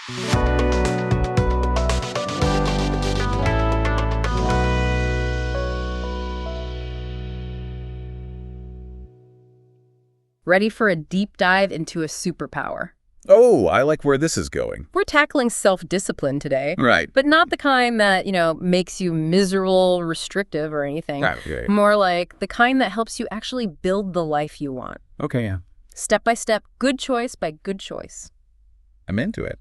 Ready for a deep dive into a superpower? Oh, I like where this is going. We're tackling self-discipline today. Right. But not the kind that, makes you miserable, restrictive, or anything. Okay. More like the kind that helps you actually build the life you want. Okay, yeah. Step by step, good choice by good choice. I'm into it.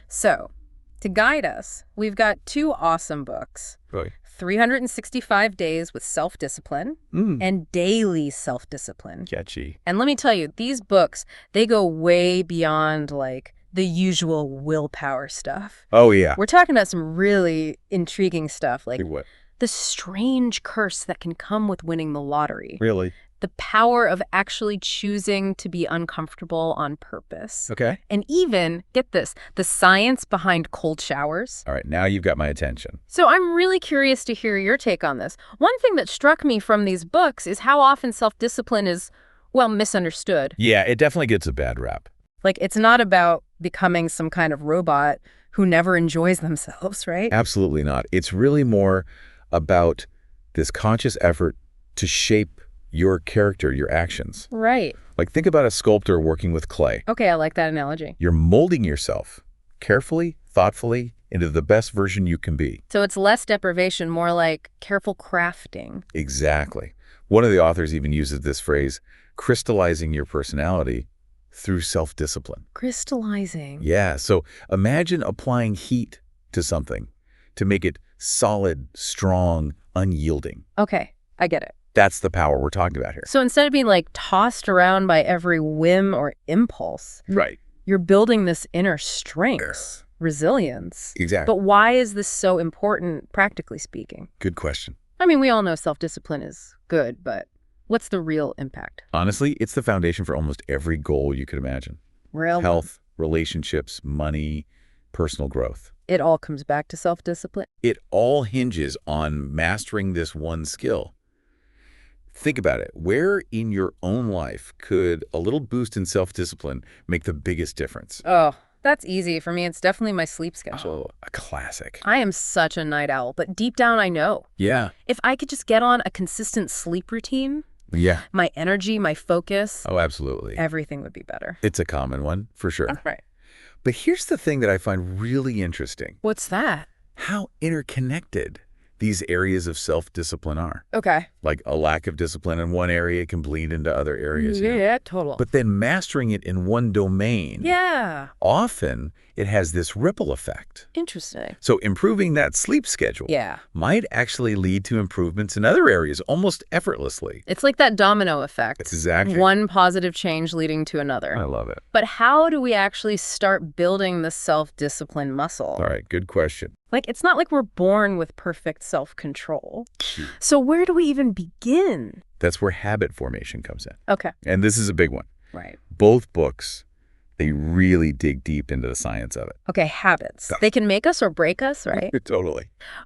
So, to guide us, we've got two awesome books. Really? 365 Days with Self-Discipline and Daily Self-Discipline. Catchy. And let me tell you, these books, they go way beyond, like, the usual willpower stuff. Oh, yeah. We're talking about some really intriguing stuff, like What? the strange curse that can come with winning the lottery. Really? The power of actually choosing to be uncomfortable on purpose. Okay. And even, get this, the science behind cold showers. All right, now you've got my attention. So I'm really curious to hear your take on this. One thing that struck me from these books is how often self-discipline is, well, misunderstood. Yeah, it definitely gets a bad rap. Like, it's not about becoming some kind of robot who never enjoys themselves, right? Absolutely not. It's really more about this conscious effort to shape your character, your actions. Right. Like, think about a sculptor working with clay. Okay, I like that analogy. You're molding yourself carefully, thoughtfully, into the best version you can be. So it's less deprivation, more like careful crafting. Exactly. One of the authors even uses this phrase, crystallizing your personality through self-discipline. Crystallizing. Yeah, so imagine applying heat to something to make it solid, strong, unyielding. Okay, I get it. That's the power we're talking about here. So instead of being like tossed around by every whim or impulse, Right. you're building this inner strength, resilience. Exactly. But why is this so important, practically speaking? Good question. I mean, we all know self-discipline is good, but what's the real impact? Honestly, it's the foundation for almost every goal you could imagine. Real Health, relationships, money, personal growth. It all comes back to self-discipline. It all hinges on mastering this one skill. Think about it. Where in your own life could a little boost in self-discipline make the biggest difference? Oh, that's easy. For me, it's definitely my sleep schedule. Oh, a classic. I am such a night owl, but deep down I know. Yeah. If I could just get on a consistent sleep routine, Yeah. my energy, my focus, Oh, absolutely. everything would be better. It's a common one, for sure. Right. But here's the thing that I find really interesting. What's that? How interconnected these areas of self-discipline are. Okay. Like a lack of discipline in one area can bleed into other areas. Yeah, total. But then mastering it in one domain, yeah. often it has this ripple effect. Interesting. So improving that sleep schedule Yeah. might actually lead to improvements in other areas almost effortlessly. It's like that domino effect. Exactly. One positive change leading to another. I love it. But how do we actually start building the self-discipline muscle? All right, good question. Like, it's not like we're born with perfect self-control. So where do we even begin? That's where habit formation comes in. Okay. And this is a big one. Right. Both books, they really dig deep into the science of it. Okay, habits. They can make us or break us, right? Totally.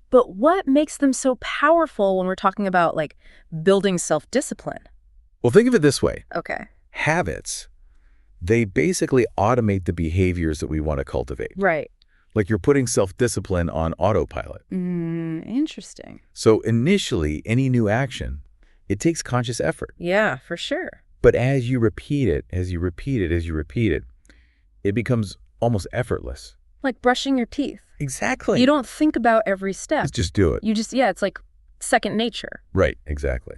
But what makes them so powerful when we're talking about, like, building self-discipline? Well, think of it this way. Okay. Habits, they basically automate the behaviors that we want to cultivate. Right. Like you're putting self-discipline on autopilot. Interesting. So initially, any new action, it takes conscious effort. Yeah, for sure. But as you repeat it, it becomes almost effortless. Like brushing your teeth. Exactly. You don't think about every step. Just do it. It's like second nature. Right, exactly.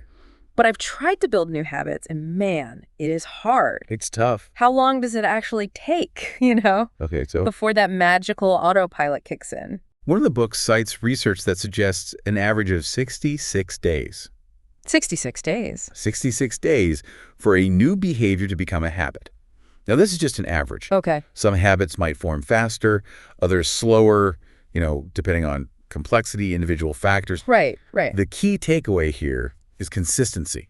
But I've tried to build new habits, and man, it is hard. It's tough. How long does it actually take, Okay, so before that magical autopilot kicks in? one of the books cites research that suggests an average of 66 days. 66 days. 66 days for a new behavior to become a habit. Now, this is just an average. Okay. Some habits might form faster, others slower, depending on complexity, individual factors. Right. The key takeaway here is consistency.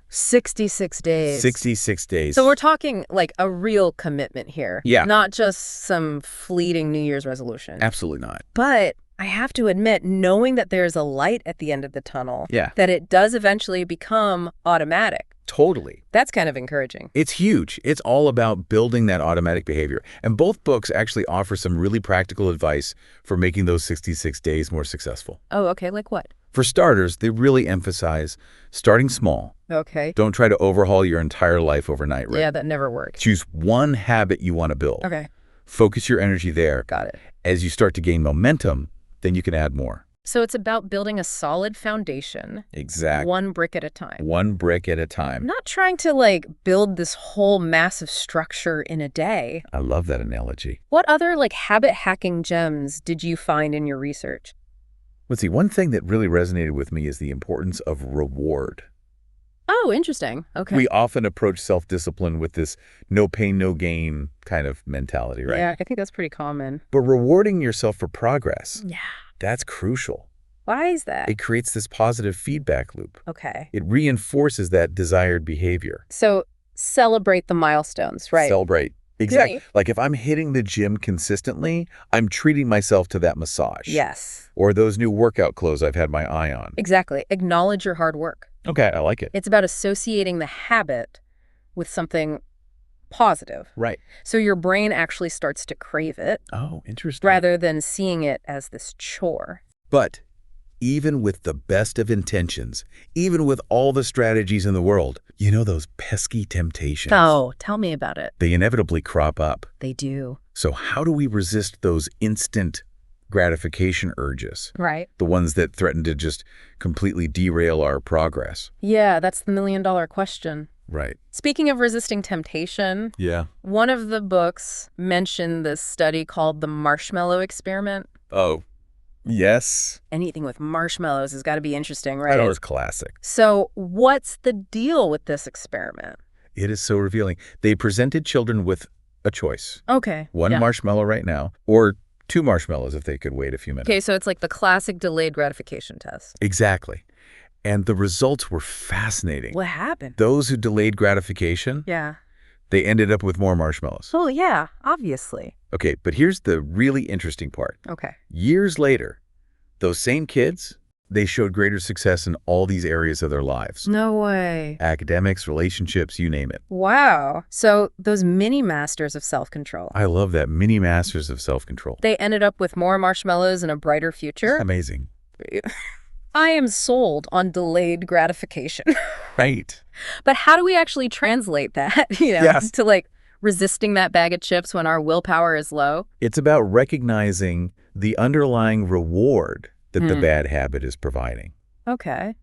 66 days. 66 days. So we're talking like a real commitment here. Yeah. Not just some fleeting New Year's resolution. Absolutely not. But I have to admit, knowing that there's a light at the end of the tunnel, Yeah. that it does eventually become automatic. Totally. That's kind of encouraging. It's huge. It's all about building that automatic behavior. And both books actually offer some really practical advice for making those 66 days more successful. Oh, okay. Like what? For starters, they really emphasize starting small. Okay. Don't try to overhaul your entire life overnight, right? Yeah, that never works. Choose one habit you want to build. Okay. Focus your energy there. Got it. As you start to gain momentum, then you can add more. So it's about building a solid foundation. Exactly. One brick at a time. One brick at a time. Not trying to, like, build this whole massive structure in a day. I love that analogy. What other, like, habit-hacking gems did you find in your research? Let's see, one thing that really resonated with me is the importance of reward. Oh, interesting. Okay. We often approach self-discipline with this no pain, no gain kind of mentality, right? Yeah, I think that's pretty common. But rewarding yourself for progress, Yeah. that's crucial. Why is that? It creates this positive feedback loop. Okay. It reinforces that desired behavior. So celebrate the milestones, right? Celebrate. Exactly. Great. Like if I'm hitting the gym consistently, I'm treating myself to that massage. Yes. Or those new workout clothes I've had my eye on. Exactly. Acknowledge your hard work. Okay, I like it. It's about associating the habit with something positive. Right. So your brain actually starts to crave it Oh, interesting. rather than seeing it as this chore. But even with the best of intentions, even with all the strategies in the world, you know those pesky temptations. Oh, tell me about it. They inevitably crop up. They do. So how do we resist those instant gratification urges? Right. The ones that threaten to just completely derail our progress? Yeah, that's the million-dollar question. Right. Speaking of resisting temptation, Yeah. one of the books mentioned this study called the marshmallow experiment. Oh, yes. Anything with marshmallows has got to be interesting, That right? was classic. So what's the deal with this experiment? It is so revealing. They presented children with a choice. Okay. One yeah. marshmallow right now, or 2 marshmallows if they could wait a few minutes. Okay, so it's like the classic delayed gratification test. Exactly. And the results were fascinating. What happened? Those who delayed gratification, Yeah. they ended up with more marshmallows. Oh, yeah, obviously. Okay, but here's the really interesting part. Okay. Years later, those same kids, they showed greater success in all these areas of their lives. No way. Academics, relationships, you name it. Wow. So those mini masters of self-control, I love that. Mini masters of self-control. they ended up with more marshmallows and a brighter future? Amazing. I am sold on delayed gratification. Right. But how do we actually translate that, Yes. to like resisting that bag of chips when our willpower is low? It's about recognizing the underlying reward that the Hmm. bad habit is providing Okay.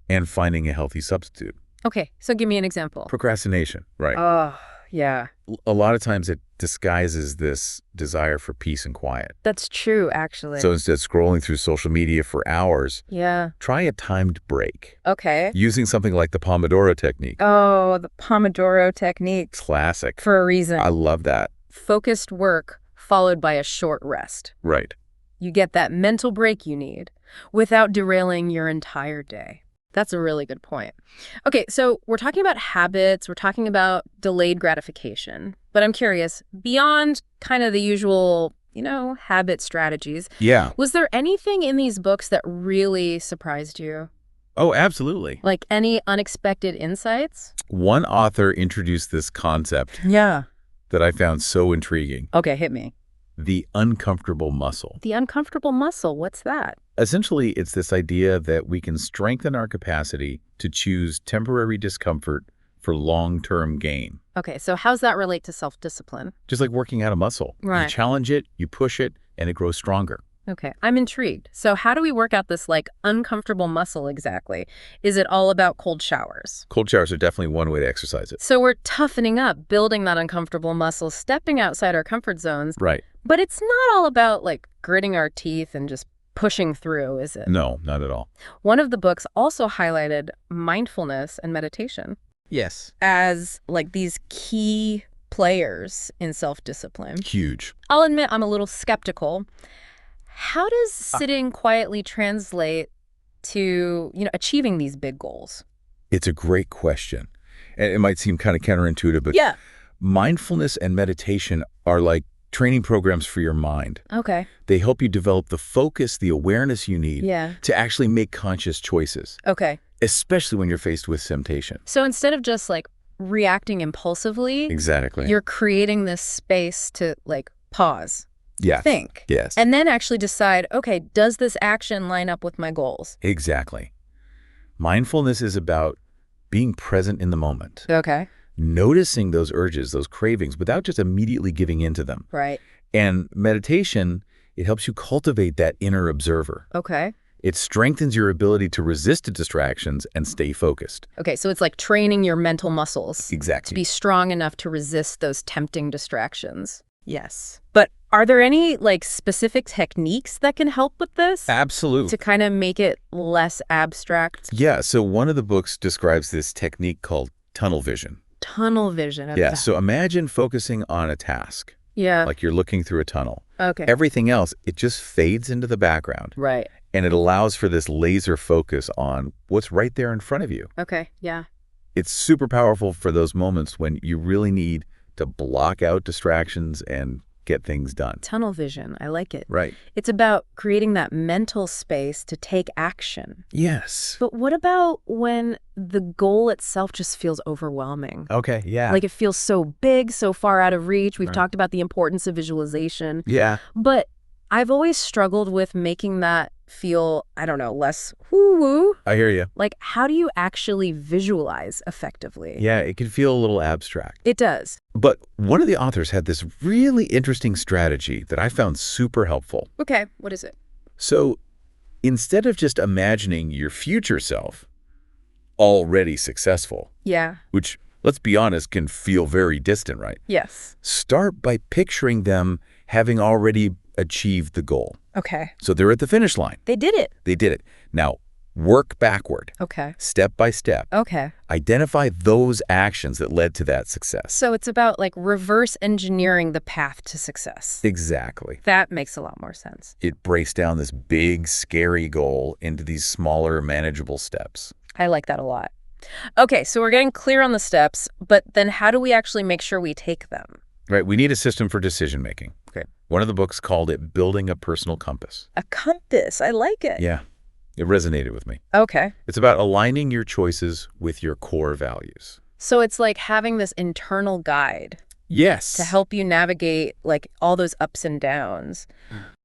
and finding a healthy substitute. Okay, so give me an example. Procrastination, right? Oh, yeah. A lot of times it disguises this desire for peace and quiet. That's true, actually. So instead of scrolling through social media for hours, Yeah. try a timed break Okay. using something like the Pomodoro technique. Oh, the Pomodoro technique. Classic. For a reason. I love that. Focused work followed by a short rest. Right. You get that mental break you need without derailing your entire day. That's a really good point. Okay, so we're talking about habits, we're talking about delayed gratification, but I'm curious, beyond kind of the usual, habit strategies, Yeah. was there anything in these books that really surprised you? Oh, absolutely. Like any unexpected insights? One author introduced this concept Yeah. that I found so intriguing. Okay, hit me. The uncomfortable muscle. The uncomfortable muscle, what's that? Essentially, it's this idea that we can strengthen our capacity to choose temporary discomfort for long-term gain. Okay, so how's that relate to self-discipline? Just like working out a muscle. You Right. challenge it, you push it, and it grows stronger. Okay, I'm intrigued. So how do we work out this, uncomfortable muscle exactly? Is it all about cold showers? Cold showers are definitely one way to exercise it. So we're toughening up, building that uncomfortable muscle, stepping outside our comfort zones. Right. But it's not all about, gritting our teeth and just pushing through, is it? No, not at all. One of the books also highlighted mindfulness and meditation Yes. as, these key players in self-discipline. Huge. I'll admit I'm a little skeptical. How does sitting quietly translate to, achieving these big goals? It's a great question. And it might seem kind of counterintuitive, but Yeah. mindfulness and meditation are like training programs for your mind. Okay. They help you develop the focus, the awareness you need Yeah. to actually make conscious choices. Okay. especially when you're faced with temptation. So instead of just like reacting impulsively, Exactly. you're creating this space to like pause, Yes. think, Yes. and then actually decide, okay, does this action line up with my goals? Exactly. Mindfulness is about being present in the moment, Okay. noticing those urges, those cravings, without just immediately giving in to them. Right. And meditation, it helps you cultivate that inner observer. Okay. It strengthens your ability to resist distractions and stay focused. Okay, so it's like training your mental muscles to Exactly. be strong enough to resist those tempting distractions. Yes. But are there any like specific techniques that can help with this? Absolutely. To kind of make it less abstract? Yeah, so one of the books describes this technique called tunnel vision. Tunnel vision. Yeah, so imagine focusing on a task, Yeah. like you're looking through a tunnel. Okay. Everything else, it just fades into the background. Right. And it allows for this laser focus on what's right there in front of you. Okay. Yeah. It's super powerful for those moments when you really need to block out distractions and get things done. Tunnel vision. I like it. Right. It's about creating that mental space to take action. Yes. But what about when the goal itself just feels overwhelming? Okay, yeah. Like it feels so big, so far out of reach. We've Right. talked about the importance of visualization. Yeah. But I've always struggled with making that feel, I don't know, less woo-woo. I hear you. Like, how do you actually visualize effectively? Yeah, it can feel a little abstract. It does. But one of the authors had this really interesting strategy that I found super helpful. Okay, what is it? So instead of just imagining your future self already successful, Yeah. which, let's be honest, can feel very distant, right? Yes. Start by picturing them having already achieved the goal. Okay. So they're at the finish line. They did it. They did it. Now, work backward, Okay. step by step. Okay. Identify those actions that led to that success. So it's about like reverse engineering the path to success. Exactly. That makes a lot more sense. It breaks down this big, scary goal into these smaller, manageable steps. I like that a lot. Okay, so we're getting clear on the steps, but then how do we actually make sure we take them? Right, we need a system for decision making. Okay. One of the books called it Building a Personal Compass. A compass. I like it. Yeah, it resonated with me. Okay. It's about aligning your choices with your core values. So it's like having this internal guide Yes. to help you navigate like all those ups and downs.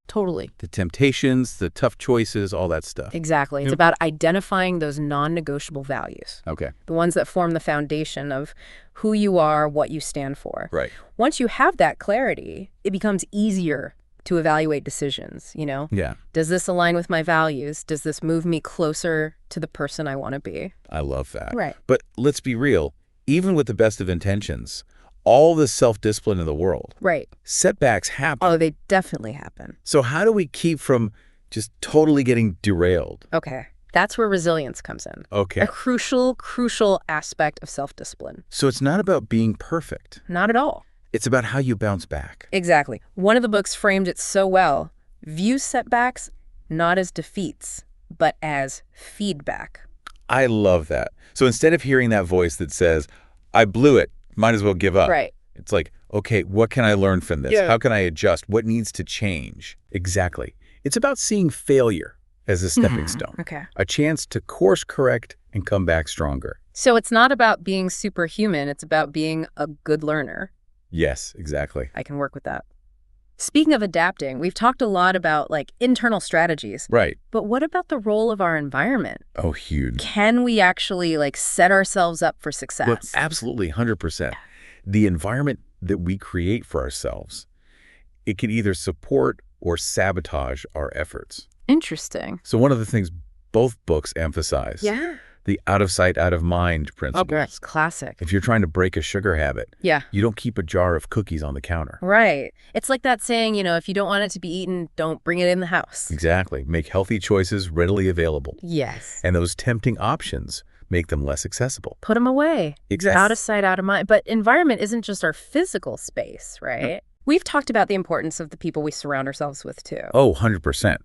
Totally. The temptations, the tough choices, all that stuff. Exactly. It's about identifying those non-negotiable values, Okay. the ones that form the foundation of who you are, what you stand for. Right. Once you have that clarity, it becomes easier to evaluate decisions, you know? Yeah, Does this align with my values? Does this move me closer to the person I want to be? I love that. Right. But let's be real, even with the best of intentions, all the self-discipline in the world, Right. setbacks happen. Oh, they definitely happen. So how do we keep from just totally getting derailed? Okay. That's where resilience comes in. Okay. A crucial aspect of self-discipline. So it's not about being perfect. Not at all. It's about how you bounce back. Exactly. One of the books framed it so well. View setbacks not as defeats, but as feedback. I love that. So instead of hearing that voice that says, I blew it, might as well give up. Right. It's like, okay, what can I learn from this? Yeah. How can I adjust? What needs to change? Exactly. It's about seeing failure as a stepping stone. Okay. A chance to course correct and come back stronger. So it's not about being superhuman. It's about being a good learner. Yes, exactly. I can work with that. Speaking of adapting, we've talked a lot about like internal strategies, Right. but what about the role of our environment? Oh, huge. Can we actually like set ourselves up for success? Well, absolutely, 100%. The environment that we create for ourselves, it can either support or sabotage our efforts. Interesting. So one of the things both books emphasize, Yeah. the out of sight, out of mind principle. It's classic. If you're trying to break a sugar habit, Yeah. you don't keep a jar of cookies on the counter. Right. It's like that saying, you know, if you don't want it to be eaten, don't bring it in the house. Exactly. Make healthy choices readily available. Yes. And those tempting options make them less accessible. Put them away. Exactly. Out of sight, out of mind. But environment isn't just our physical space, right? We've talked about the importance of the people we surround ourselves with, too. Oh, 100%.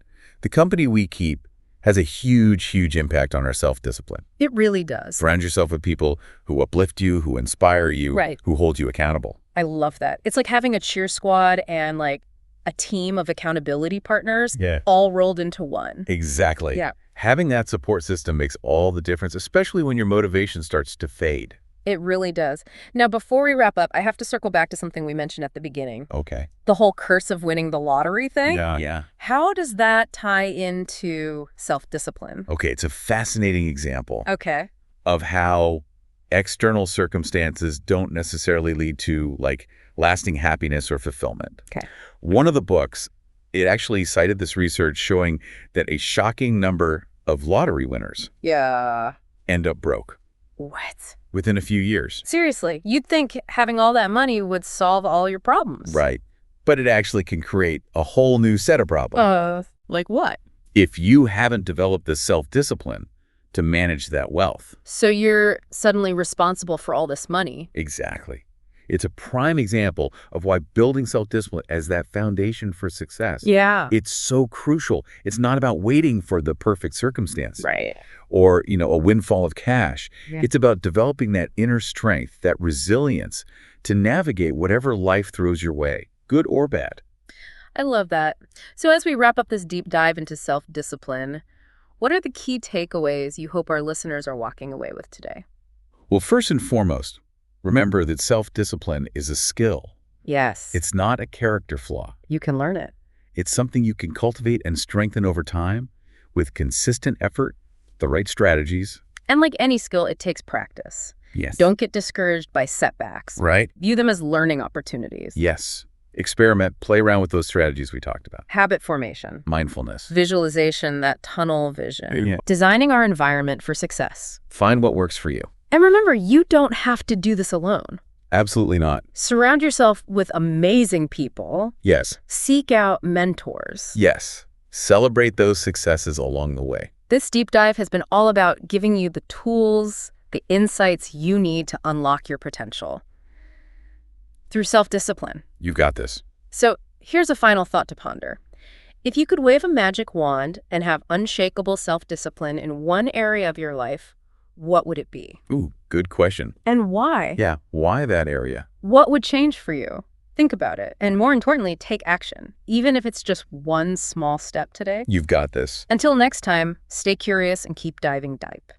The company we keep has a huge impact on our self-discipline. It really does. Surround yourself with people who uplift you, who inspire you, Right. who hold you accountable. I love that. It's like having a cheer squad and like a team of accountability partners Yeah. all rolled into one. Exactly. Yeah. Having that support system makes all the difference, especially when your motivation starts to fade. It really does. Now, before we wrap up, I have to circle back to something we mentioned at the beginning. Okay. The whole curse of winning the lottery thing. Yeah. How does that tie into self-discipline? Okay, it's a fascinating example Okay. of how external circumstances don't necessarily lead to, like, lasting happiness or fulfillment. Okay. One of the books, it actually cited this research showing that a shocking number of lottery winners Yeah. end up broke What? within a few years. Seriously, you'd think having all that money would solve all your problems. Right. But it actually can create a whole new set of problems. Like what? If you haven't developed the self-discipline to manage that wealth. So you're suddenly responsible for all this money. Exactly. It's a prime example of why building self-discipline as that foundation for success. Yeah. It's so crucial. It's not about waiting for the perfect circumstance. Right. Or, a windfall of cash. Yeah. It's about developing that inner strength, that resilience to navigate whatever life throws your way, good or bad. I love that. So as we wrap up this deep dive into self-discipline, what are the key takeaways you hope our listeners are walking away with today? Well, first and foremost, remember that self-discipline is a skill. Yes. It's not a character flaw. You can learn it. It's something you can cultivate and strengthen over time with consistent effort, the right strategies. And like any skill, it takes practice. Yes. Don't get discouraged by setbacks. Right? View them as learning opportunities. Yes. Experiment, play around with those strategies we talked about. Habit formation. Mindfulness. Visualization, that tunnel vision. Yeah. Designing our environment for success. Find what works for you. And remember, you don't have to do this alone. Absolutely not. Surround yourself with amazing people. Yes. Seek out mentors. Yes. Celebrate those successes along the way. This deep dive has been all about giving you the tools, the insights you need to unlock your potential through self-discipline. You've got this. So here's a final thought to ponder. If you could wave a magic wand and have unshakable self-discipline in one area of your life, what would it be? Ooh, good question. And why? Yeah, why that area? What would change for you? Think about it. And more importantly, take action, even if it's just one small step today. You've got this. Until next time, stay curious and keep diving deep.